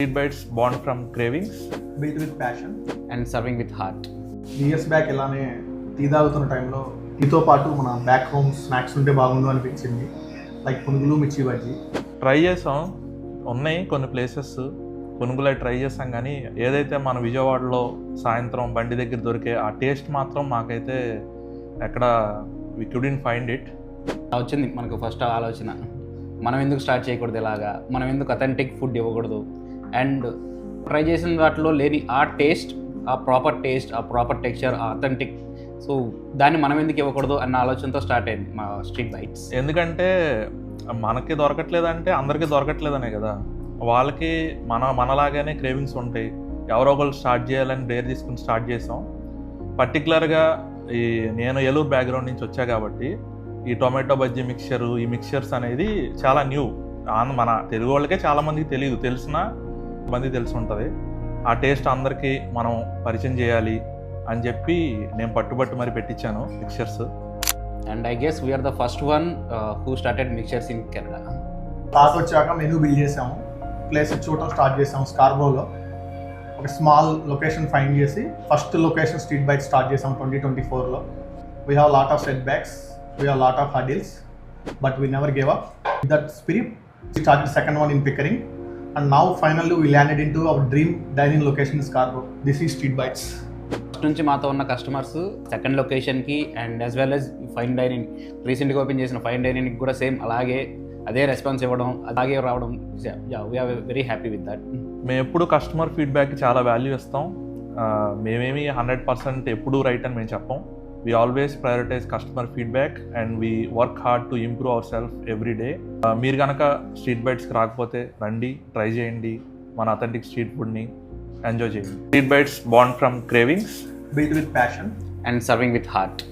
Street bites born from cravings. Beat with passion. And serving with heart. Years back ఇలానే tea తాగుతున్న టైంలో టీతో పాటు మన బ్యాక్ హోమ్ స్నాక్స్ ఉంటే బాగుండు అనిపించింది. లైక్ పునుగులు, మిర్చి బజ్జీ. ట్రై చేసాం, ఉన్నాయి కొన్ని ప్లేసెస్ పునుగులు ట్రై చేసాం, కానీ ఏదైతే మన విజయవాడలో సాయంత్రం బండి దగ్గర దొరికే ఆ టేస్ట్ మాత్రం మాకైతే ఎక్కడ వి కుడెంట్ ఫైండ్ ఇట్. వచ్చింది మనకు ఫస్ట్ ఆలోచన, మనం ఎందుకు స్టార్ట్ చేయకూడదు ఇలాగా, మనం ఎందుకు అథెంటిక్ ఫుడ్ ఇవ్వకూడదు, అండ్ ట్రై చేసిన వాటిలో లేని ఆ టేస్ట్, ఆ ప్రాపర్ టేస్ట్, ఆ ప్రాపర్ టెక్స్చర్, ఆ అథెంటిక్, సో దాన్ని మనం ఎందుకు ఇవ్వకూడదు అన్న ఆలోచనతో స్టార్ట్ అయింది మా స్ట్రీట్ బైట్స్. ఎందుకంటే మనకి దొరకట్లేదంటే అందరికీ దొరకట్లేదనే కదా, వాళ్ళకి మనలాగానే క్రేవింగ్స్ ఉంటాయి. ఎవరో ఒకరు స్టార్ట్ చేయాలని డేర్ తీసుకుని స్టార్ట్ చేసాం. పర్టికులర్గా నేను ఏలూరు బ్యాక్గ్రౌండ్ నుంచి వచ్చా కాబట్టి ఈ టొమాటో బజ్జీ మిక్చరు, ఈ మిక్చర్స్ అనేది చాలా న్యూ. మన తెలుగు వాళ్ళకే చాలామందికి తెలియదు, తెలిసినా మంది తెలిసి ఉంటుంది. ఆ టేస్ట్ అందరికీ మనం పరిచయం చేయాలి అని చెప్పి నేను పట్టుబట్టు మరి పెట్టించాను mixtures. And I guess we're the first one who started mixtures in Canada. Class వచ్చాక మెనూ బిల్డ్ చేసాము, ప్లేస్ చూడటం స్టార్ట్ చేసాము. స్కార్బోలో ఒక స్మాల్ లొకేషన్ ఫైండ్ చేసి first location street bite start చేసాము 2024లో. We have lot of setbacks, we have lot of hurdles, but we never gave up. That spirit we started second one in Pickering, and now finally we landed into our dream dining location in Scarborough. This is Street Bites. First నుంచి మాతో ఉన్న customers second లొకేషన్కి and as well as fine dining, రీసెంట్గా open చేసిన fine డైనింగ్కి కూడా same అలాగే అదే రెస్పాన్స్ ఇవ్వడం, అలాగే రావడం, we are very happy with that. మేము ఎప్పుడు కస్టమర్ ఫీడ్బ్యాక్కి చాలా వాల్యూ ఇస్తాం. మేమేమి 100% ఎప్పుడు రైట్ అని మేము చెప్పం. We always prioritize customer feedback and we work hard to improve ourselves every day. మీరు కనుక స్ట్రీట్ బైట్స్కి రాకపోతే రండి, ట్రై చేయండి, మన అథెంటిక్ స్ట్రీట్ ఫుడ్ని ఎంజాయ్ చేయండి. Street bites born from cravings. Beat with passion. And serving with heart.